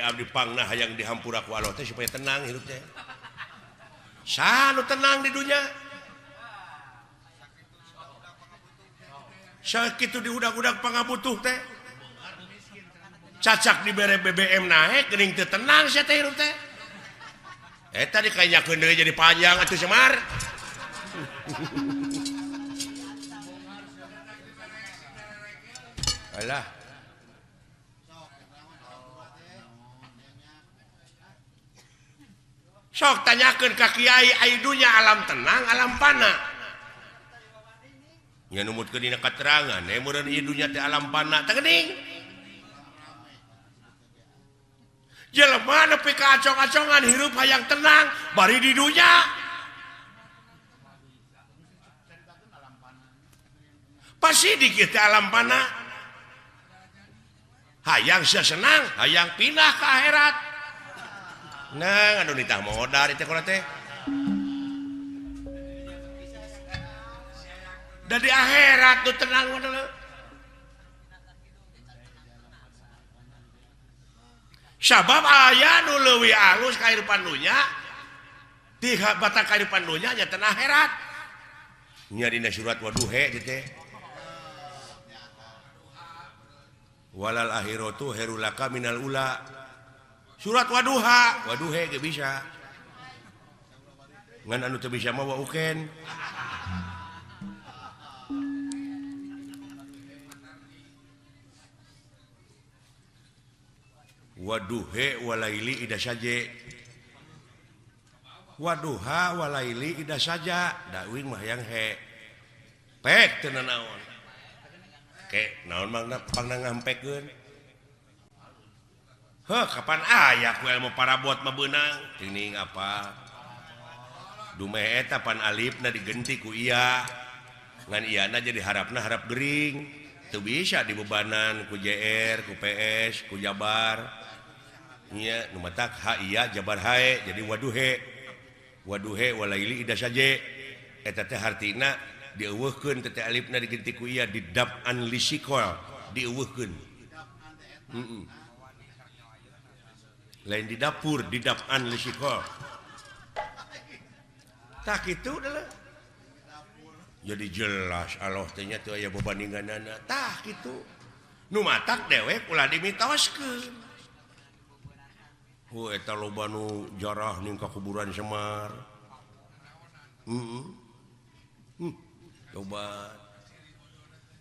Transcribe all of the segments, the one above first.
abdi pangnah hayang dihampura ku Allah teh supaya tenang hidup teh. Sanu tenang di dunia. Sakitu diudag-udag pangabutuh teh. Cacak dibere BBM naik geuning teu tenang sia teh hirup teh. Eta dikanyakeun deui jadi panjang atuh Semar. Alah. Sok tanyakeun ka kiai aya dunya alam tenang, alam pana. Nya numutkeun dina katerangan, meureun ieu dunya teh alam pana teh geuning. Jelema nepi ka acong-acongan hirup hayang tenang bari di dunya. Pasti di kieu teh alam pana. Hayang sia senang, hayang pindah ke akhirat. Nah, anu nitah modar teh kula teh. Da di akhirat tuh tenang wae. Sabab aya nu leuwih alus kahirupan dunya di batak kahirupan dunya nya teh akhirat. Nya dina surat Waduha teh. Walal akhiratu herulaka minal ula. Surat Waduha ge bisa. Ngan anu teu bisa mah wauken. Waduhe walaili ida saja. Waduha walaili ida saja. Dawing mah yang he. Pek teu naon. Ke naon mangna pangna ngampekkeun. Heuh kapan aya ku ilmu parabot mah beunang. Tingning apa? Dumeh eta pan alifna digenti ku iya. Ngan iyana jadi harapna harap gering. Teu bisa dibebanan ku JR, ku PS, ku Jabar. Nya nu matak ha iya jabar hae jadi waduhe. Waduhe walaili ida saje. Eta teh hartina dieuweuhkeun teh alifna digenti ku iya didab'an lisikol dieuweuhkeun. Lain di dapur didab'an lisikol. Tah kitu da. Jadi jelas Allah teh nya teu aya babandinganana. Tah kitu. Nu matak dewek ulah dimitoskeun. Eta loba nu jarah ning ka kuburan Semar. Coba.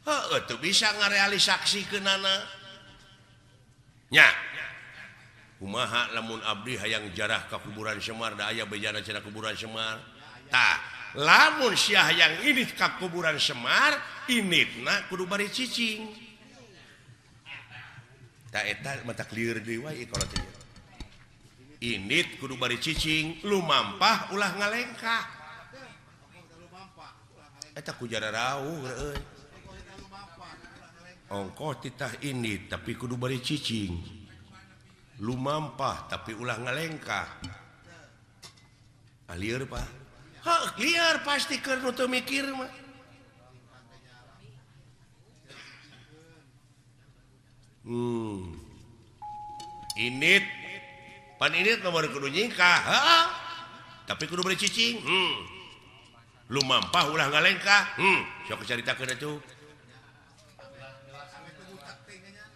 Heuh teu bisa ngarealisaksikeunana. Nya. Kumaha lamun abdi hayang jarah ka kuburan Semar da aya bejana cenah kuburan Semar. Tah, lamun sia hayang init ka kuburan Semar, initna kudu bari cicing. Tah eta mata clear deui wae kalau teh. Init kudu bari cicing, lumampah ulah ngalengkah. Eta ku jara rawuh euy. Ongkoh titah init tapi kudu bari cicing. Lumampah tapi ulah ngalengkah. Lieur Pak. Heuh, lieur pasti keur nu teu mikir mah. Init pan init nomor kudu nyingkah. Heeh. Tapi kudu beri cicing. Lumampah ulah ngalengkah. Sok caritakeun atuh.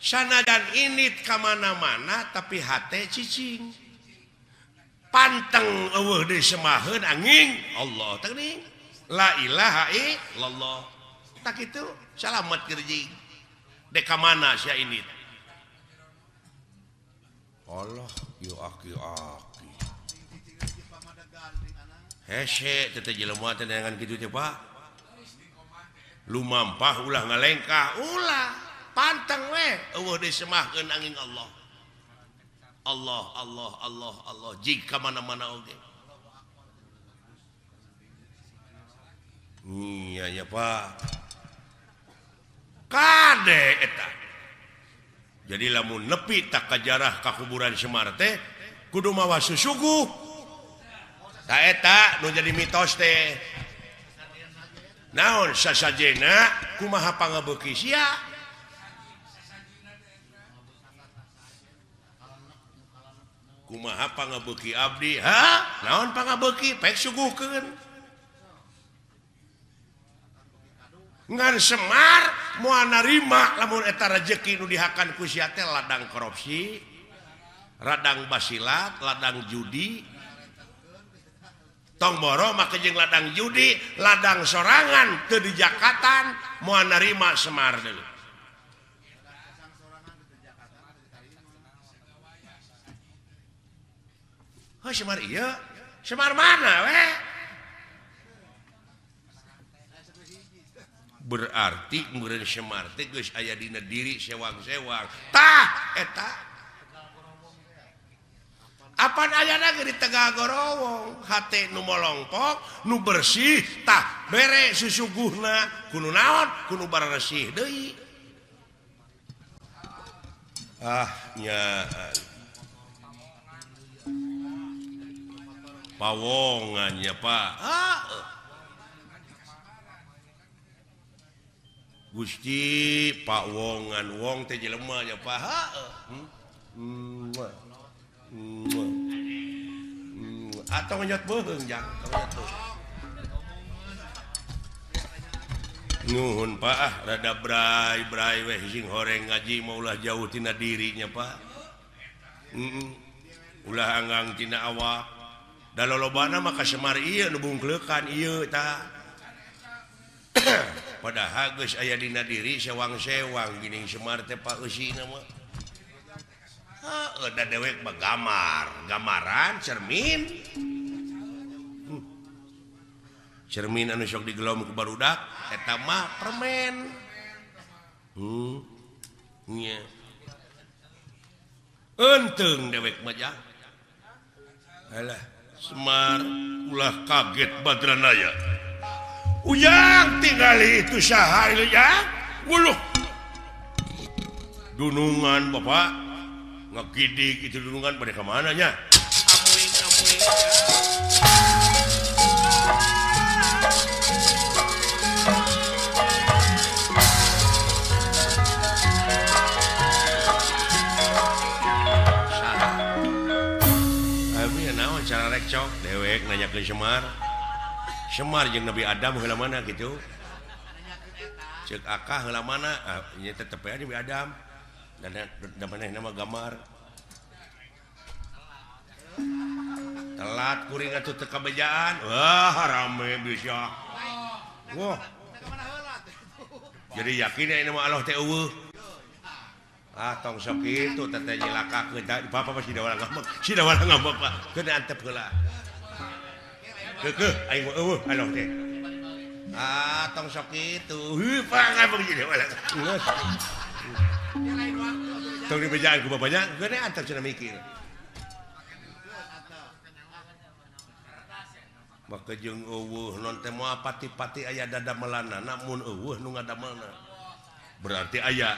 Sanajan init ka mana-mana tapi hate cicing. Panteng eueuh deui semaheun anging Allah teh geuning. La ilaha illallah. Tak kitu salamet gerjing. Dek ka mana sia init? Allah yo aki-aki. Hese teh jelema teh dengan kitu teh Pak. Lumampah ulah ngalengkah, ulah panteng we eueuh deui semahkeun angin Allah. Allah Allah Allah Allah jika mana-mana oge. Iya ya Pak. Kade eta. Jadi lamun nepi tak kajarah ka kuburan Semar teh kudu mawa susuguh. Ta eta nu jadi mitos teh. Naon sasajena kumaha pangabeuki sia? kumaha pangabeuki abdi naon pangabeuki pek suguhkeun ngan Semar moal narima lamun eta rezeki nu dihakan ku sia teh ladang korupsi radang basilat ladang judi tong boro make jeung ladang judi ladang sorangan teu dijakatan moal narima Semar deuleu Semar iya Semar mana we berarti meureun Semar teh geus aya dina diri sewang-sewang tah eta apan ayana ge di Tegal Gorowong hate nu molongpok nu bersih tah bere susuguhna kudu naon kudu baresih deui nya pawongannya Pak Gusti Pak Wongan wong teh jelema nya Pak atau nyot beung jang nuhun Pak rada brai weh sing horeng ngaji mau ulah jauh tina dirinya Pak ulah anggang tina awak da lolobana mah ka Semar ieu nu bungkleukan ieu tah padahal geus aya dina diri sewang-sewang geuning Semar teh Pak eusina mah da dewek mah gamaran cermin cermin anu sok digelom ku barudak eta mah permen nya enteung dewek mah jah alah Semar ulah kaget badranaya ujang tinggali itu saha ieu ya wuluh dunungan Bapak ngagidik itu dunungan pada kemana nya amuing cara rekcok dewek nanya ke Semar jeung Nabi Adam heula mana gitu ceuk akah heula mana nya tetep aya Nabi Adam dan manehna mah gamar telat kuring atuh teu kabejaan wah rame bisa wah jadi yakin ya ini mah Allah teh eueuh tong sok kitu teteh nyilakakeun papa masih dawala ngambek Pak keun antep heula keukeuh aing mah eueuh Allah teh tong sok kitu Pak ngambek jadi dawala tong dibejaan ku bapanya keun antep cenah mikir maka jeung eueuh non teh moal pati-pati aya dadamelanna namun eueuh nu ngadamelna berarti aya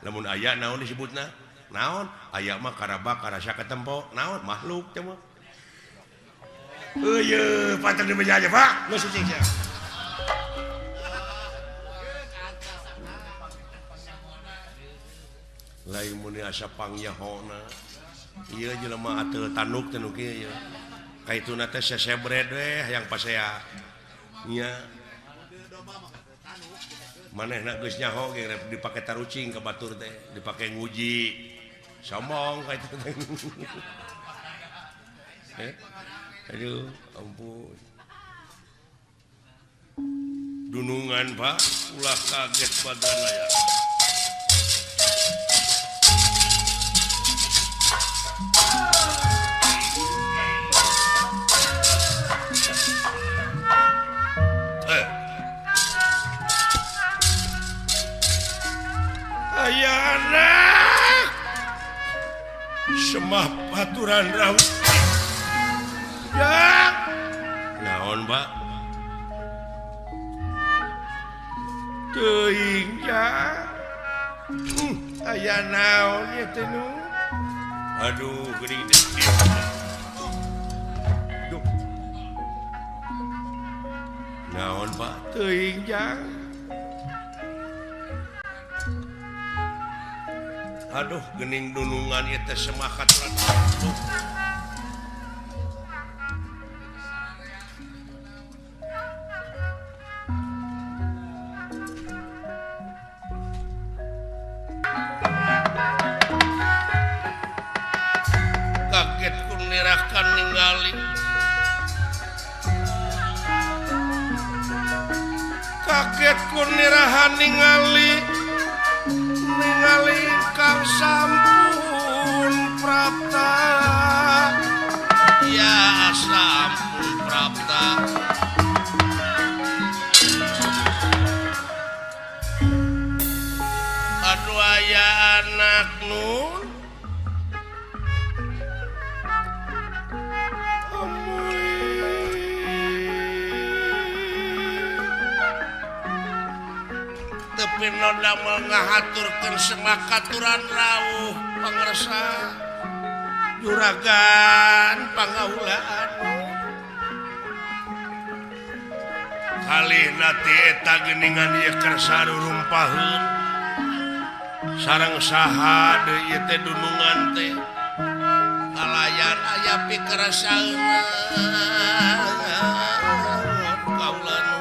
lamun aya naon disebutna naon aya mah karaba karasa ketempo naon makhluk teh mah eueuh panten dibeja aja Pak geus suci sia lain mun asa pangyahona ieu jelema ateul tanduk teh nu kieu kaituna teh sesebred we hayang pasea nya manehna geus nyaho ge dipake tarucing ka batur teh dipake nguji sombong ka itu teh aduh ampun dunungan Pak ulah kaget badanna ya anak semah aturan rawuh ya naon Pak teuing ya aya naon ya teh nu aduh geuning teh naon Pak teuing ya aduh gening dunungan ieu teh semah aturan ningali kaget kunirahan ningali Kang sampun prapta ya sampun prapta aduh aya anak nun tapi noda mengaturkan semakaturan rawuh pangresa juragan pangaulaan kali nati eta geuningan ieu kersa rumpaheun sareng saha deui ieu teh dunungan teh kalayan aya pikerasaeuna kaulan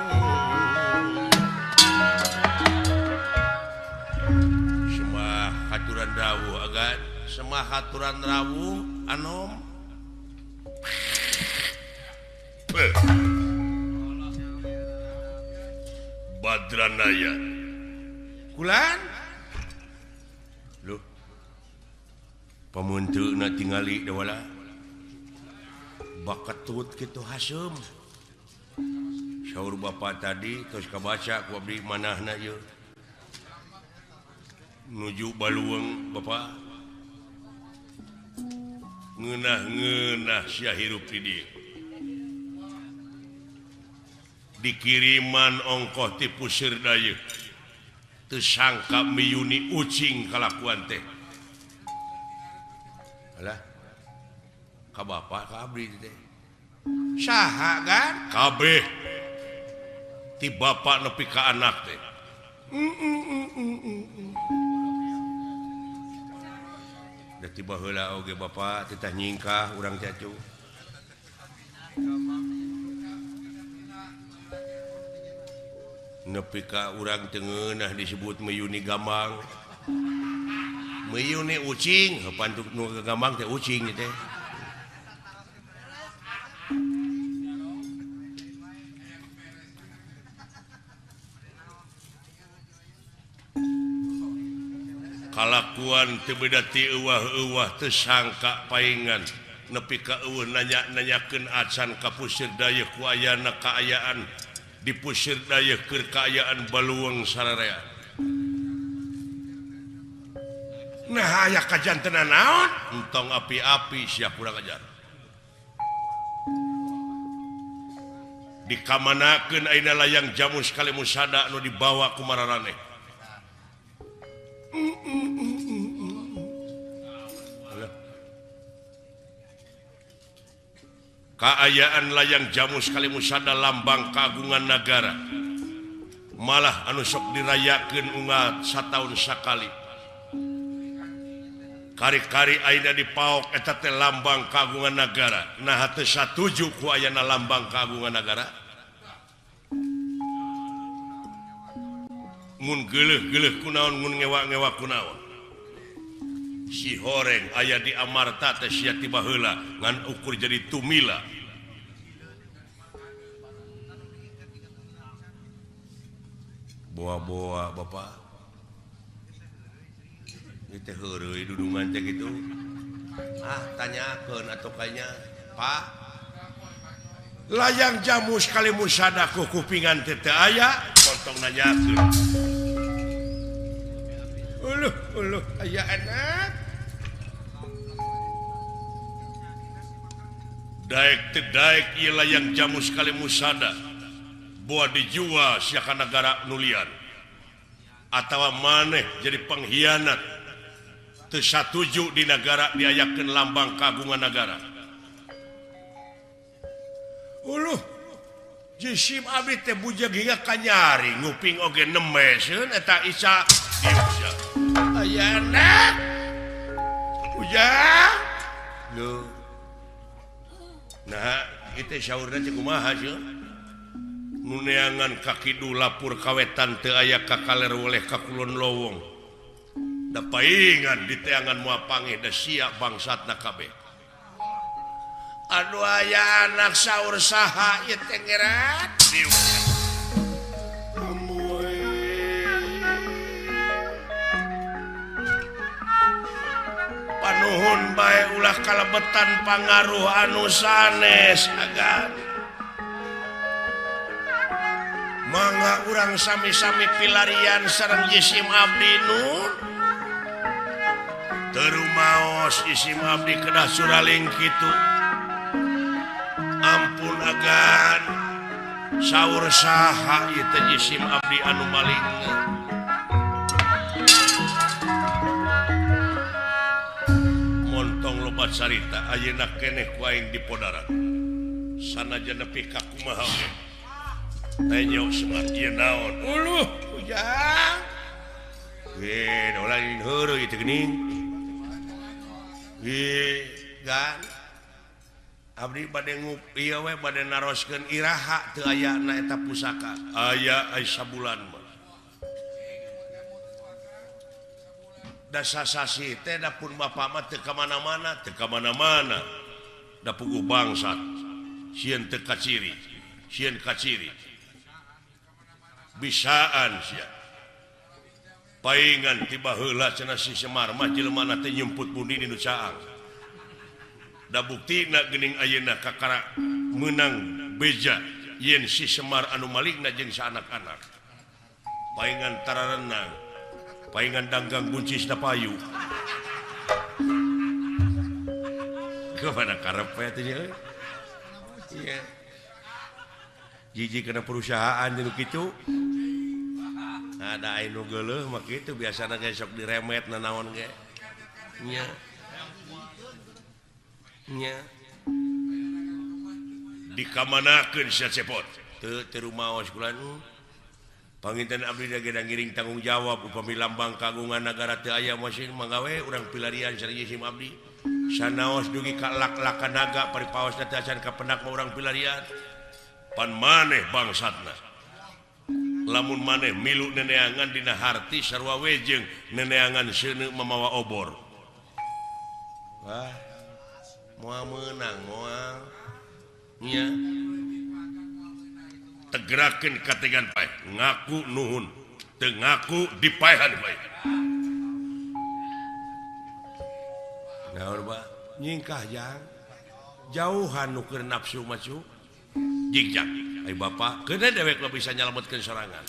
semah haturan dawuh agan semah haturan rawuh anom Badranaya kulan loh pamunteuna tingali da wala bakat tut kitu hasem saur bapak tadi tos kabaca ku abdi manahna ieu nuju Balueng bapak ngeunah-ngeunah sia hirup di dieu dikiriman ongkoh ti puseur dayeuh teu sangka miyuni ucing kalakuan teh alah ka bapak ka abdi teh saha kan kabeh ti bapak nepi ka anak teh da tiba heula oge bapak titah nyingkah urang cacu nepi ka urang teu ngeunah disebut meyuni gambang meyuni ucing pantuk nu gambang teh ucing teh kalakuan teu beda ti euwah-euwah teu sangka paingan nepi ka eueuh nanya-nanyakeun acan ka puseur dayeuh ku ayana kaayaan di puseur dayeuh keur kaayaan Balueng sararea nah aya kajanteuna naon entong api-api sia kurang ajar dikamanakeun ayeuna layang jamu sekali musada anu dibawa ku Mararaneh kaayaan layang jamu sekali musada lambang kagungan negara malah anu sok dirayakeun unggal sataun sakali kari-kari ayeuna dipaok eta teh lambang kagungan negara nah teu satuju ku ayana lambang kagungan negara mun geuleuh-geuleuh kunaon mun ngewa-ngewa kunaon si horeng aya di Amarta teh sia tiba heula ngan ukur jadi tumila boa-boa bapak ieu teh heureuy dudungan teh kitu tanyakeun atuh kayaknya Pak layang jamu sekali musada ku kupingan teh teu aya kontong nanyakeun uluh aya anak daek teu daek ieu layang jamu sekali musada boa dijual sia ka negara nulian atawa maneh jadi pengkhianat teu satuju di negara diayakeun lambang kagungan negara uluh jisim abdi teh bujang hingga kanyari nguping oge nemeseun eta Isa diusah aya anak ujang lu nah itu saurna cek kumaha sih nuneangan kaki du lapur kawetan teu aya kakaler oleh ka kulon lowong da paingan di teangan moal pangeh da sia bangsatna kabeh Aduh aya anak sahur saha ieu teh gerat. Panuhun bae ulah kalebetan pangaruh anu sanes agan. Mangga urang sami-sami pilarian sareng jisim abdi nun. Teu maos jisim abdi kedah suraling kitu. Ampun agan sahur saha ieu teh jisim abdi anu maling. Montong loba carita ayeuna keneh ku aing di podaran. Sanajan nepi ka kumaha we. Teh nyaho Semar ieu naon? Uluh, ujang. Da ulah heureuh ieu teh geuning. Gan abdi bade ieu we bade naroskeun iraha teu ayana eta pusaka. Aya sabulan mah. Da sasasi teh da pun bapa mah teu ka mana-mana, teu ka mana-mana. Da puguh bangsat. Sieun teu kaciri, sieun kaciri. Bisaan sia. Paingan tiba heula cenah si Semar mah jelema teh nyumput bundi di nu caang. Da buktina geuning ayeuna kakara meunang beja yen si Semar anu maligna jeung saanak-anak. Paingan tararenang, paingan danggang buncis da payu. Kemana karep we teh ieu? Iya. Jiji kana perusahaan jeung kitu. Ada anu geuleuh mah kitu biasana ge sok diremet nanaon ge. Nya. Nya. Dikamanakeun sia cepot. Teu rumaos kula panginten abdi da ge ngiring tanggung jawab upami lambang kagungan nagara teu aya mesin manggawe urang pilarian sareng jisim abdi. Sanaos dugi ka lak-lakan naga paripaosna teh acan ka pendak mah urang pilarian. Pan maneh bangsatna. Lamun maneh milu neneangan dina harti sarua wejeng neneangan seuneu mamawa obor. Wah. Moal meunang moal. Nya. Tegerakeun kategan pae, ngaku nuhun, teu ngaku dipaehan bae. Naon ba? Nyingkah jang. Jauhan nu keur nafsu macu. Jigjak. Ai bapa, keuna dewek lo bisa nyalametkeun sorangan.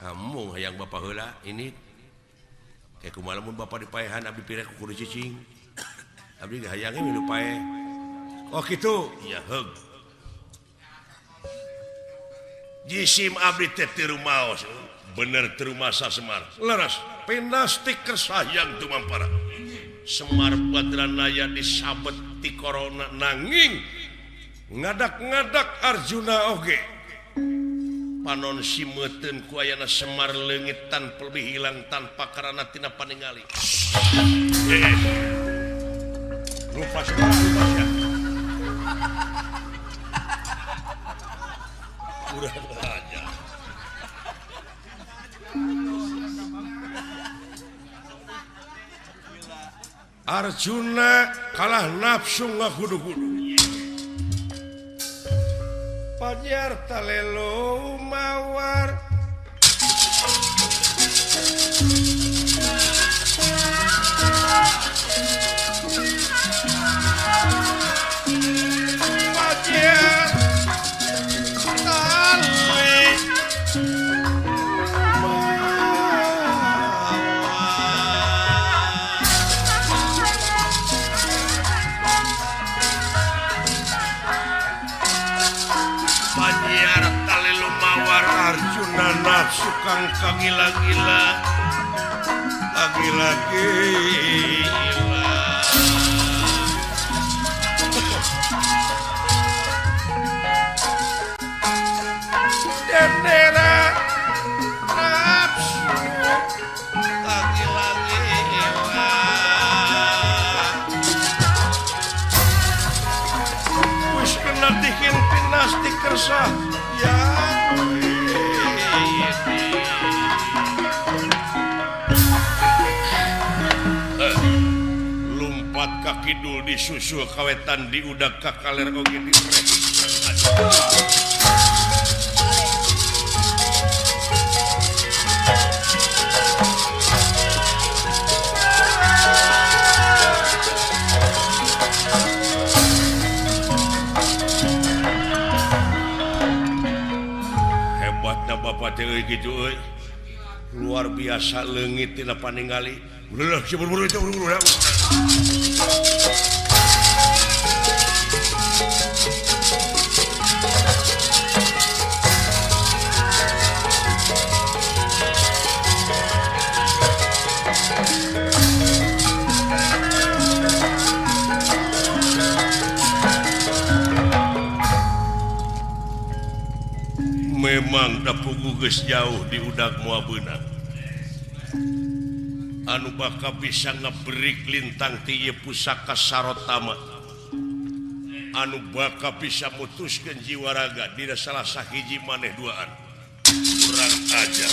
Kamu hayang bapa heula ini kayak kumaha lamun bapa dipaehan abdi pirek kudu cicing. Abdi hayangnya milu paeh. Oh kitu. Iya heug. Jisim abdi teh teu rumaos. Bener teu rumasa Semar. Leres pindah stiker sayang tu mampara. Semar Badranaya disabet ti corona nanging ngadak-ngadak Arjuna oge. Panon simeuteun ku ayana Semar leungit tanpa lebih hilang tanpa karana tina paningali. Lupa Semar lupa sia. Urang aja. Arjuna kalah nafsu ngahudu-hudu. Pajar talelo mawar pajar tali Arjuna nafsu kang kagila-gila lagi-lagi dendera nafsu lagi-lagi wis kena dikin pinas dikersah ya Kidul disusul kawetan di udag kakaler oge di hebatna bapak teh gitu euy. Luar biasa leungit tina paningali. Ulah buru-buru itu buru-buru. Memang dapugu geus jauh di udag moal beunang. Anu bakal bisa ngebrik lintang ti ieu pusaka sarotama. Anu bakal bisa mutuskeun jiwa raga dina salah sahiji maneh duaan. Kurang ajar.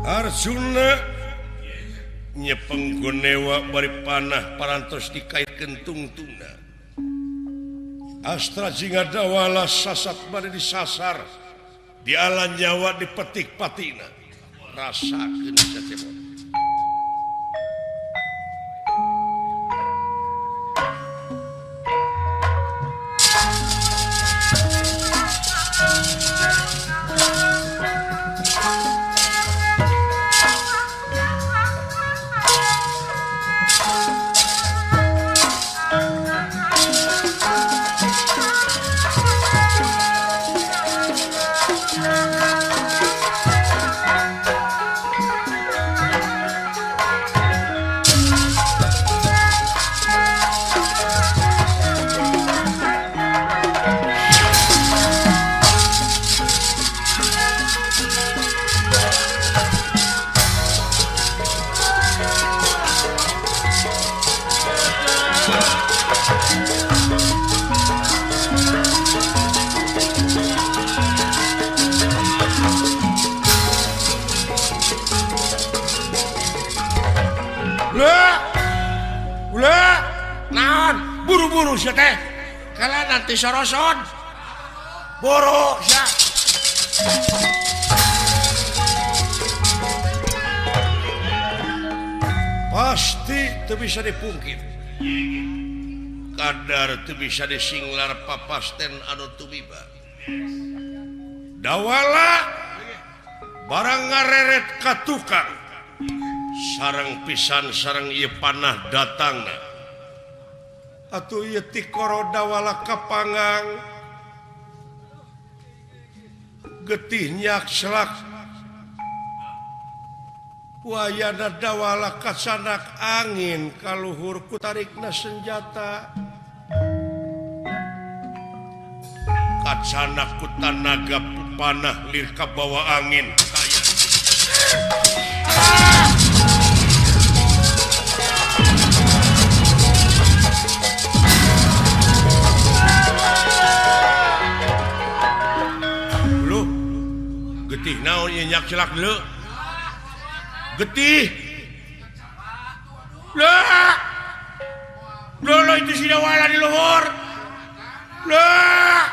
Arjuna nyepeng gonewa bari panah parantos dikaitkeun tungtungna. Astra jingga dawala sasat bari disasar, dialan nyawa dipetik patina. Rasakeun cecep. Buru-buru sia teh. Kala nanti soroson. Boro sia. Pasti teu bisa dipungkir. Kadar teu bisa disinglar papasten anu tumiba. Dawala barang ngareret ka tukang. Sareng pisan sareng ieu panah datangna. Atuh ieu ti koro dawala kapangang getih nyak selak wayana dawala kasanak angin kaluhur ku tarikna senjata kasanak ku tanaga panah lir ka bawa angin getih naon ieu nyak celak leu getih lah lo itu si dawala di luhur lah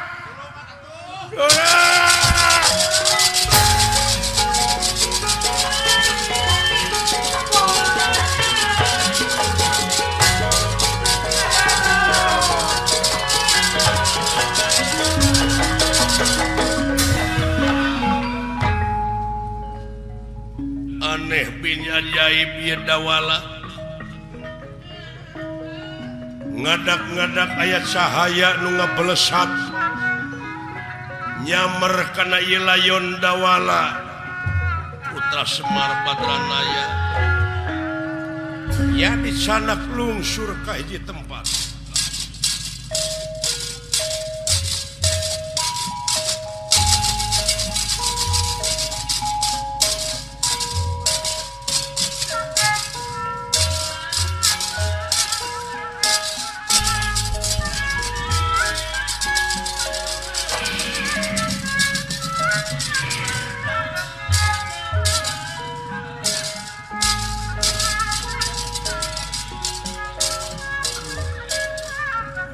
aneh bin ajaib ieu dawala ngadak-ngadak aya cahaya nu ngablesat nyamer kana ieu layon dawala putra Semar Badranaya ya dicanak lungsur ka hiji tempat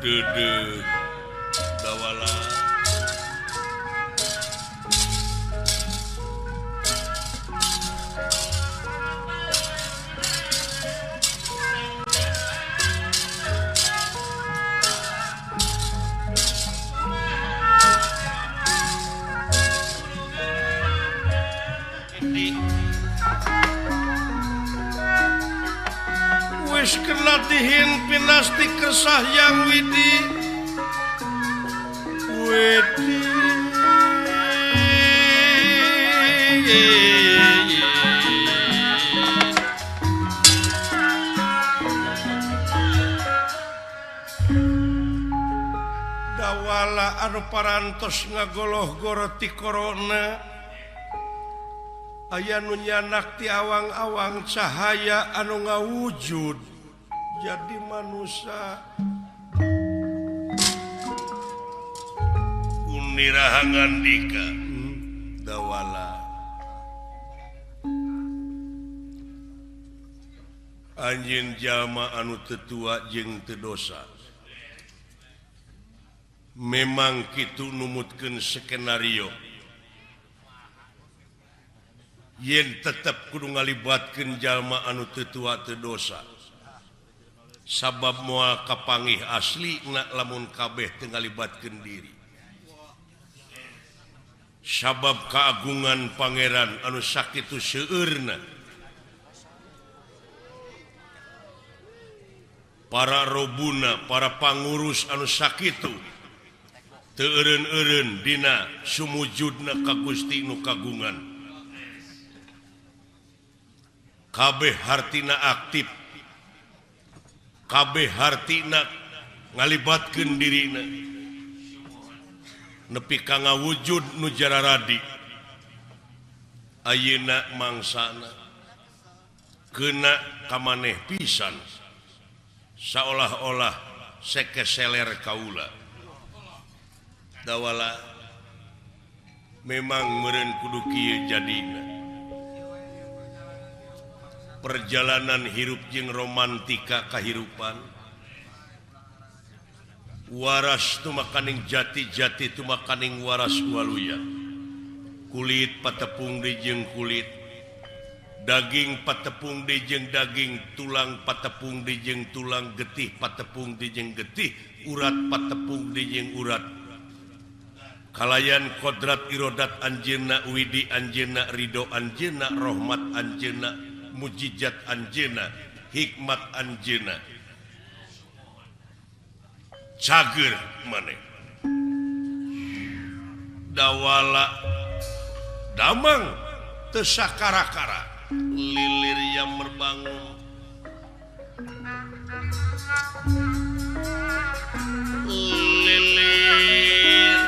dede dawala wis kena dihin pinasti kesah yang widi dawala anu parantos ngagoloh-goroh ti corona aya nu nyanak ti awang-awang cahaya anu ngawujud jadi manusia unirahangan dika dawala anjeun jalma anu tetua jeung teu dosa memang kitu numutkeun skenario yen tetep kudu ngalibatkeun jalma anu tetua teu dosa sabab moal kapangih asli lamun kabeh teu ngalibatkeun diri sabab kaagungan pangeran anu sakitu seueurna para robuna para pangurus anu sakitu teu eureun-eureun dina sumujudna ka Gusti nu kagungan kabeh hartina aktif kabeh hartina ngalibatkeun dirina nepi ka ngawujud nu jararadi ayeuna mangsana keuna ka maneh pisan saolah-olah sekeseler kaula dawala memang meureun kudu kieu jadina perjalanan hirup jeung romantika kahirupan waras tu makaning jati-jati tu makaning waras waluya kulit patepung deui jeung kulit daging patepung deui jeung daging tulang patepung deui jeung tulang getih patepung deui jeung getih urat patepung deui jeung urat kalayan kodrat irodat anjeunna widi anjeunna ridho anjeunna rahmat anjeunna mujizat anjeunna hikmat anjeunna cager maneh dawala damang teu sakara-kara lilir yang merbangun lilir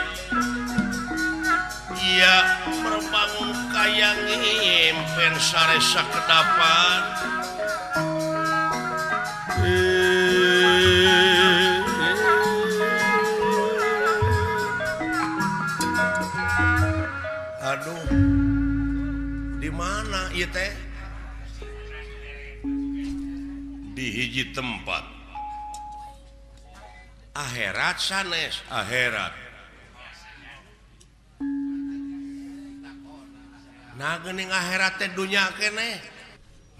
ya merbangun kayang impen sare sakedapan aduh di mana ieu teh di hiji tempat akhirat sanes akhirat nah geuning akhirat teh dunya keneh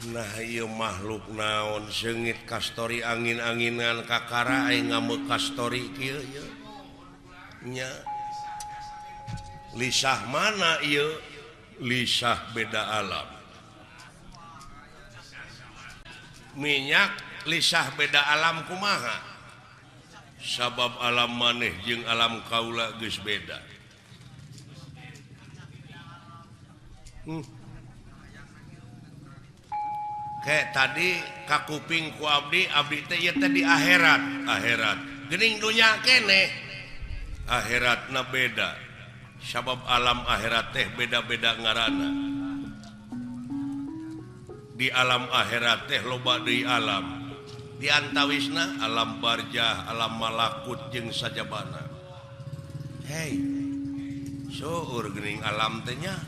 nah ieu makhluk naon seungit kastori angin-anginan kakara aing ngameu kastori kieu ye nya lisah mana ieu lisah beda alam minyak lisah beda alam kumaha sabab alam maneh jeung alam kaula geus beda kayak tadi kakuping ku abdi teh ieu teh di akhirat geuning dunya keneh akhiratna beda sabab alam akhirat teh beda-beda ngaranna di alam akhirat teh loba deui alam di antawisna alam barzah alam malakut jeung sajabana hei seueur geuning alam teh nya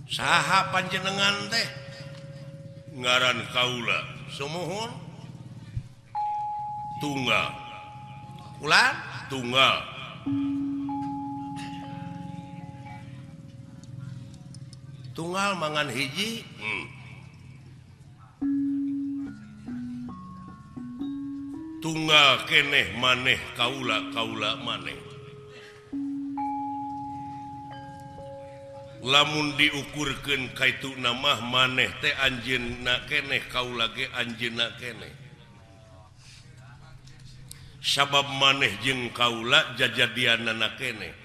saha panjenengan teh ngaran kaula sumuhun tunggal ulah tunggal tunggal mangan hiji tunggal keneh maneh kaula maneh lamun diukurkeun kaitu nama maneh teh anjeunna keneh kaula ge anjeunna keneh sabab maneh jeung kaula jajadianana keneh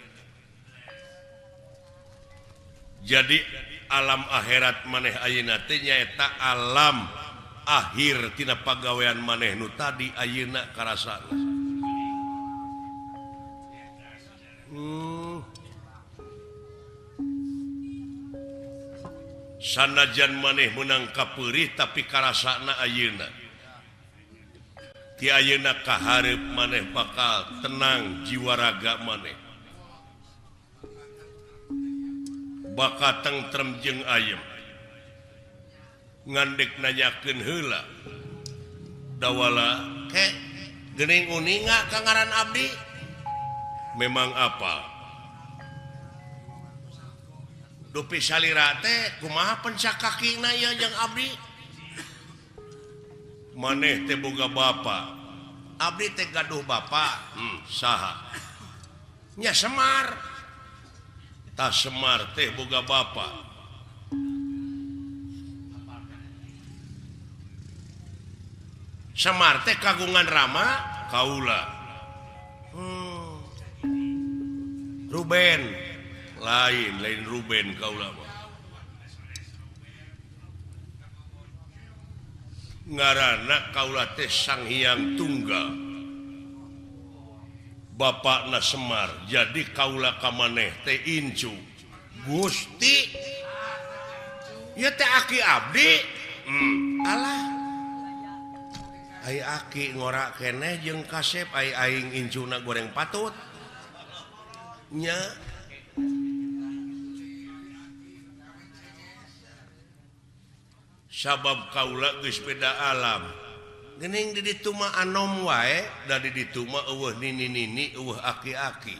jadi alam akhirat maneh ayeuna teh nyaeta alam akhir tina pagawean maneh nu tadi ayeuna karasana sanajan maneh menang kapeurih tapi karasana ayeuna ti ayeuna kaharep maneh bakal tenang jiwa raga maneh bakal tentrem jeung ayem ngandek nanyakeun heula dawala ke geuning uninga ka ngaran abdi memang apa dupi salira teh kumaha pencakakina ya jeung abdi maneh teh boga bapa abdi teh gaduh bapa saha nya Semar tah Semar teh boga bapa Semar teh kagungan Rama kaula Ruben lain Ruben kaula ngaranna kaula teh Sang Hyang Tunggal bapakna Semar jadi kaula ka maneh teh incu Gusti ieu teh aki abdi alah ai aki ngora keneh jeung kasep ai aing incuna goreng patut nya sabab kaula geus beda alam geuning di ditu mah anom wae da di ditu mah eueuh nini-nini eueuh aki-aki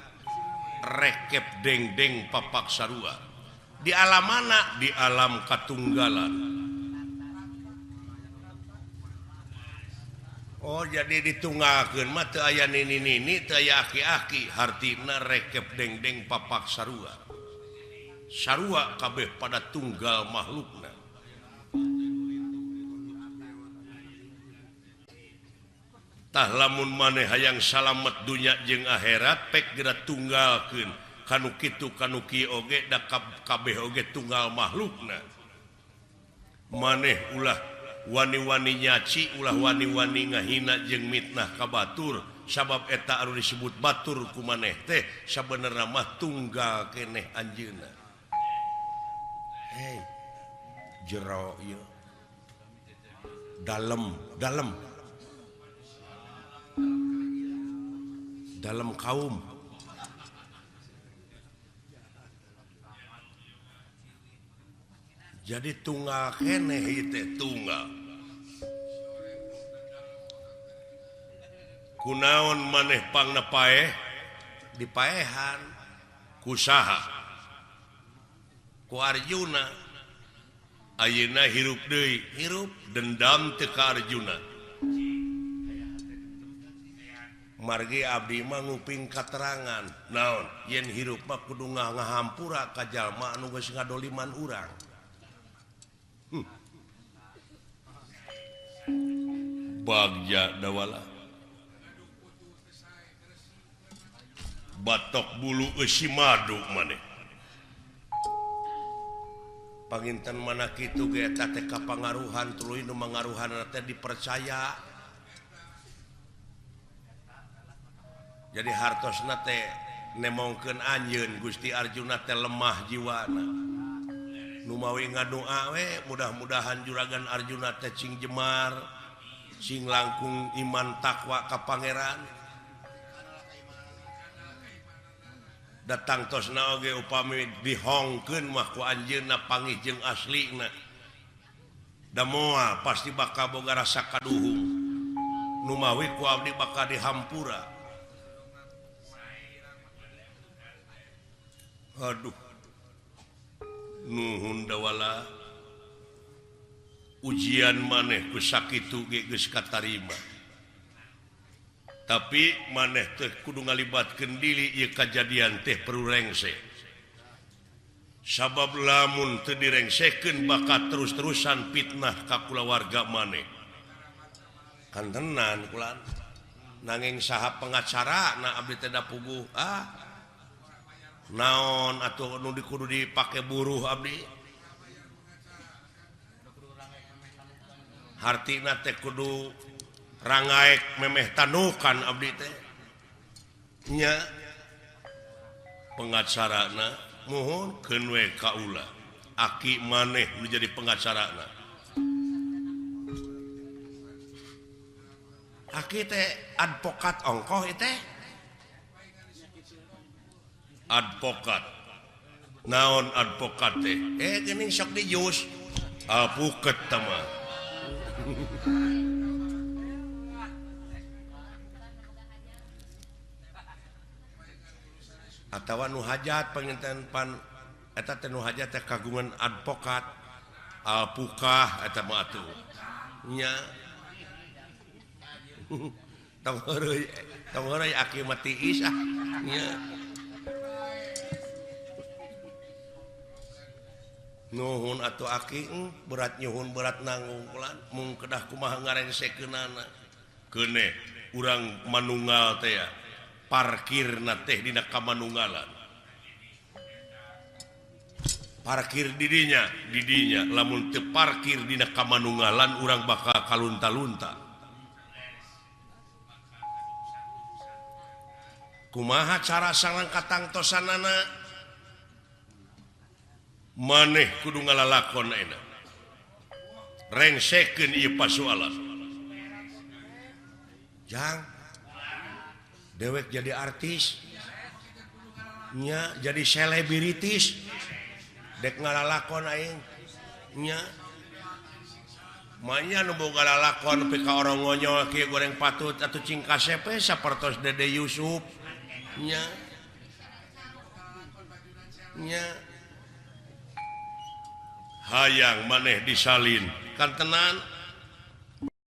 rekep deng-deng papak sarua di alam mana di alam katunggalan oh jadi ditunggalkeun mah teu aya nini-nini teu aya aki-aki hartina rekep deng-deng papak sarua sarua kabeh pada tunggal makhlukna tah lamun maneh hayang salamet dunya jeung akhirat pek geura tunggalkeun kanu kitu kanu kieu oge da kabeh oge tunggal makhlukna maneh ulah wani-wani nyaci ulah wani-wani ngahina jeung mitnah ka batur sabab eta anu disebut batur ku maneh teh sabenerna mah tunggal keneh anjeunna hei jero ieu dalem kaum jadi tunggal keneh ieu teh tunggal kunaon maneh pangna paeh dipaehan ku saha ku Arjuna ayeuna hirup deui hirup dendam teu ka Arjuna margi abdi mah nguping katerangan naon yen hirup mah kudu ngahampura ka jalma anu geus ngadoliman urang bagja dawala batok bulu eusi madu maneh panginten mana kitu ge eta teh kapangaruhan tuluy nu mangaruhanna teh dipercaya jadi hartosna teh nemongkeun anjeun Gusti Arjuna teh lemah jiwana nu mawi ngadoa we mudah-mudahan juragan Arjuna teh cing jemar cing langkung iman takwa ka pangeran datang tosna oge upami dihongkeun mah ku anjeunna panggih jeung aslina da moal pasti bakal boga rasa kaduhung nu mawi ku abdi bakal dihampura. Aduh nuhun dawala ujian maneh ku sakitu ge geus katarima tapi maneh teh kudu ngalibatkeun diri ieu kajadian teh perlu rengse sabab lamun teu direngsekeun bakal terus-terusan fitnah ka kulawarga maneh kan tenan kulan nanging saha pengacara na abdi teh da puguh naon atuh nu kudu dipake buruh abdi hartina teh kudu rangaek memeh tanukan abdi teh nya pengacarana mohon keun we kaula aki maneh nu jadi pengacarana aki teh advokat ongkoh teh advokat naon advokat teh geuning sok dijus apuket tama atawa nu hajat penginten pan eta teh nu hajat teh kagungan advokat alpukah eta mah atuh nya tong heureuy aki mah tiis nya nuhun atuh aki berat nyuhun berat nanggung kulan mung kedah kumaha ngarengsekeunana keuneh urang manunggal teh ya parkirna teh dina kamanunggalan parkir didinya lamun teu parkir dina kamanunggalan urang bakal kalunta-lunta kumaha cara sareng katangtosanana maneh kudu ngalalakon ayeuna rengsekeun ieu pasoalan jang dewek jadi artis nya jadi selebritis dek ngalalakon aing nya manya nu boga lalakon pe ka orang ngonyol kieu goreng patut atuh cing kasepe sapertos Dede Yusuf nya hayang maneh disalin kan tenan